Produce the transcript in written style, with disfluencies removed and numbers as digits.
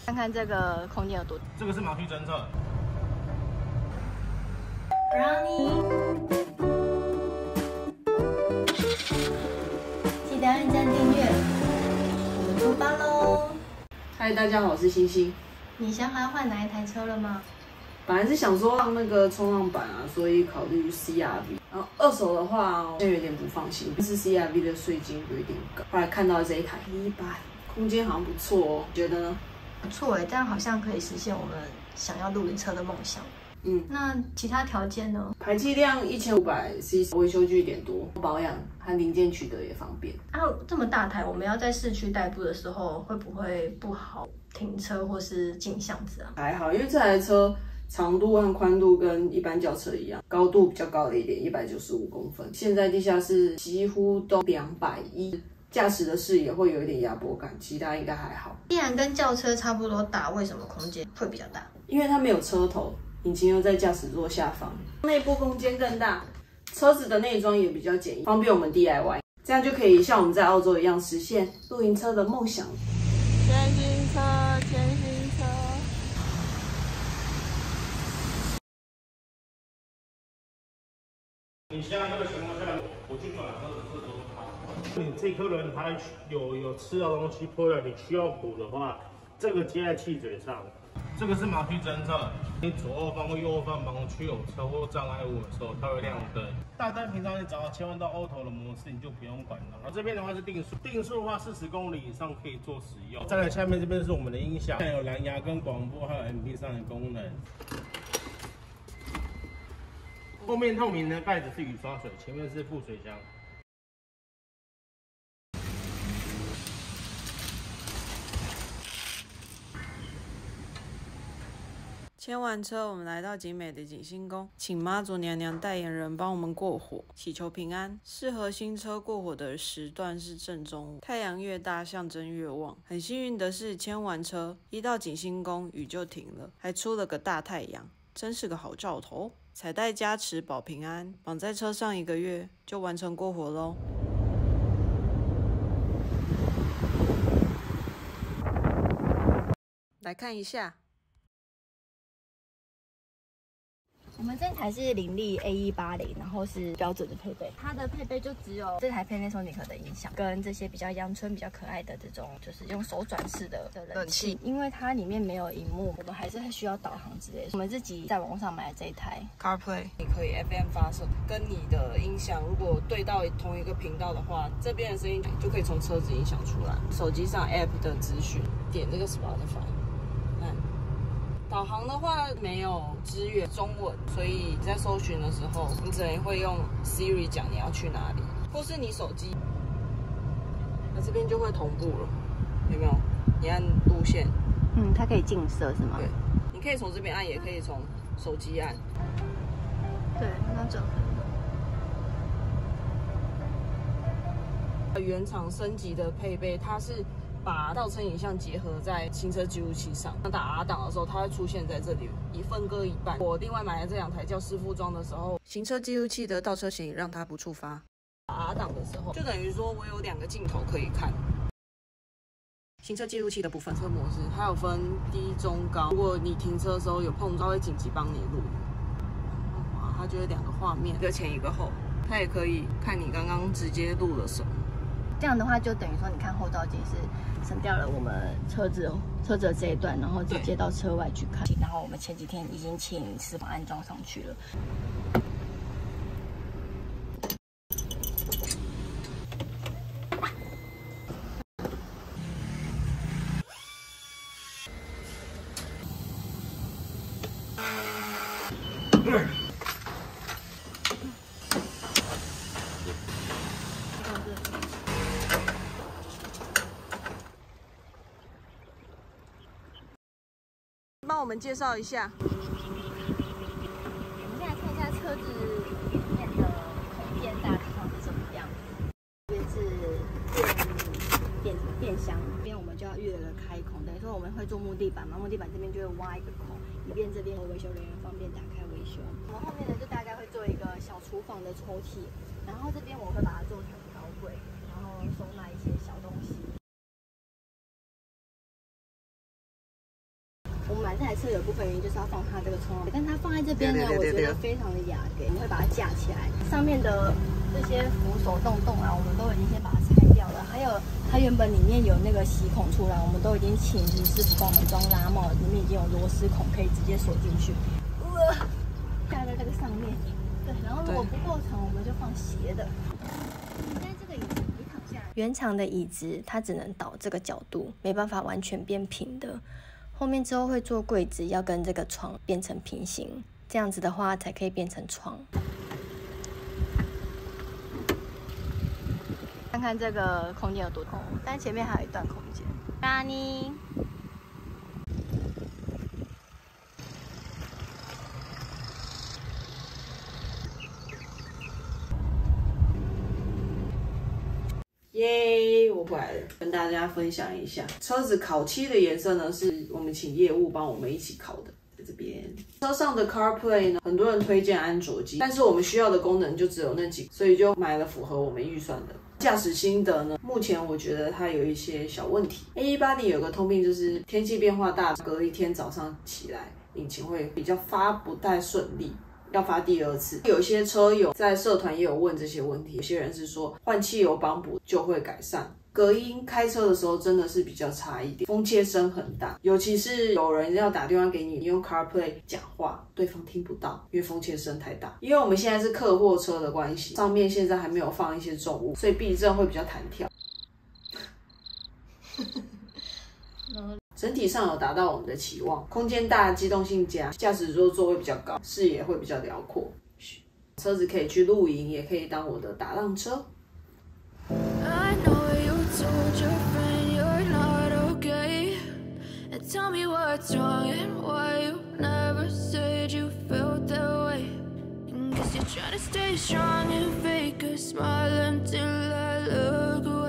看看这个空间有多大。这个是盲区侦测。Brownie， 记得按赞订阅，我们出发喽！嗨，大家好，我是星星。你想好要换哪一台车了吗？本来是想说放那个冲浪板啊，所以考虑 CRV。然后二手的话，现在有点不放心，是 CRV 的税金有一点高。后来看到这一台180，空间好像不错哦，觉得呢？不错这样好像可以实现我们想要露营车的梦想。那其他条件呢？排气量1500cc，维修据点多，保养和零件取得也方便。这么大台，我们要在市区代步的时候，会不会不好停车或是进巷子啊？还好，因为这台车长度和宽度跟一般轿车一样，高度比较高了一点，195公分。现在地下室几乎都210，驾驶的视野会有一点压迫感，其他应该还好。既然跟轿车差不多大，为什么空间会比较大？因为它没有车头，引擎又在驾驶座下方，内部空间更大，车子的内装也比较简易，方便我们 DIY， 这样就可以像我们在澳洲一样实现露营车的梦想。前行车，前行车。你现在这个情况下，我去转车子都是他。你这颗轮胎有吃到东西破了，你需要补的话，这个接在气嘴上。这个是盲区侦测，你左后方或右后方盲区有车或障碍物的时候，它会亮灯。大灯平常你只要切换到 Auto 的模式，你就不用管了。然后这边的话是定速，定速的话40公里以上可以做使用。再来下面这边是我们的音响，有蓝牙跟广播，还有 MP3的功能。后面透明的盖子是雨刷水，前面是副水箱。牵完车，我们来到景美的景星宫，请妈祖娘娘代言人帮我们过火，祈求平安。适合新车过火的时段是正中午，太阳越大，象征越旺。很幸运的是，牵完车一到景星宫，雨就停了，还出了个大太阳，真是个好兆头。彩带加持保平安，绑在车上1个月就完成过火喽。来看一下。我们这台是林立 A180，然后是标准的配备，它的配备就只有这台 Panasonic 的音响，跟这些比较阳春、比较可爱的这种，就是用手转式的冷气。因为它里面没有荧幕，我们还是需要导航之类的。我们自己在网络上买的这一台 CarPlay， 你可以 FM 发射，跟你的音响如果对到同一个频道的话，这边的声音就可以从车子音响出来。手机上 App 的资讯，点这个 Spotify。导航的话没有支援中文，所以你在搜寻的时候，你只能会用 Siri 讲你要去哪里，或是你手机，那这边就会同步了，有没有？你按路线，它可以近色是吗？对，你可以从这边按，也可以从手机按。对，那整合。原厂升级的配备，它是把倒车影像结合在行车记录器上，打 R 档的时候，它会出现在这里，分割一半。我另外买了这2台叫师傅装的时候，行车记录器的倒车显影让它不触发。打 R 档的时候，就等于说我有2个镜头可以看。行车记录器的部分，车模式它有分低、中、高。如果你停车的时候有碰撞，它会紧急帮你录。它就有2个画面，一个前一个后，它也可以看你刚刚直接录了什么。这样的话，就等于说，你看后照镜是省掉了我们车子的这一段，然后直接到车外去看。然后我们前几天已经请师傅安装上去了。帮我们介绍一下。我们现在看一下车子里面的空间大体上是什么样子。这边是电箱，这边我们就要预留个开孔，等于说我们会做木地板嘛，木地板这边就会挖一个孔，以便这边维修人员方便打开维修。我们后面呢就大概会做一个小厨房的抽屉，然后这边我会把它做成高柜，然后收纳一些小东西。我们买这台车有部分原因就是要放它这个冲浪，但它放在这边呢，我觉得非常的雅给，你会把它架起来，上面的这些扶手洞啊，我们都已经先把它拆掉了，还有它原本里面有那个吸孔出来，我们都已经请师傅帮我们装拉帽，里面已经有螺丝孔可以直接锁进去，架在这个上面。对，然后如果不够长，我们就放斜的。现在这个椅子一躺下来，原厂的椅子它只能倒这个角度，没办法完全变平的。后面之后会做柜子，要跟这个床变成平行，这样子的话才可以变成床。看看这个空间有多空，但前面还有一段空间。咖喱。耶！我回来了，跟大家分享一下车子烤漆的颜色呢，是我们请业务帮我们一起烤的。在这边车上的 CarPlay 呢，很多人推荐安卓机，但是我们需要的功能就只有那几个，所以就买了符合我们预算的。驾驶心得呢，目前我觉得它有一些小问题。A180有个通病就是天气变化大，隔一天早上起来，引擎会比较发不太顺利。要发第二次，有些车友在社团也有问这些问题，有些人是说换汽油帮补就会改善。隔音开车的时候真的是比较差一点，风切声很大，尤其是有人要打电话给你，你用 CarPlay 讲话，对方听不到，因为风切声太大。因为我们现在是客货车的关系，上面现在还没有放一些重物，所以避震会比较弹跳。整体上有达到我们的期望，空间大，机动性佳，驾驶座位比较高，视野会比较辽阔。车子可以去露营，也可以当我的打浪车。I know you told your friend you're not okay, and tell me what's wrong and why you never said you felt that way. Guess you're trying to stay strong and fake a smile until I look away.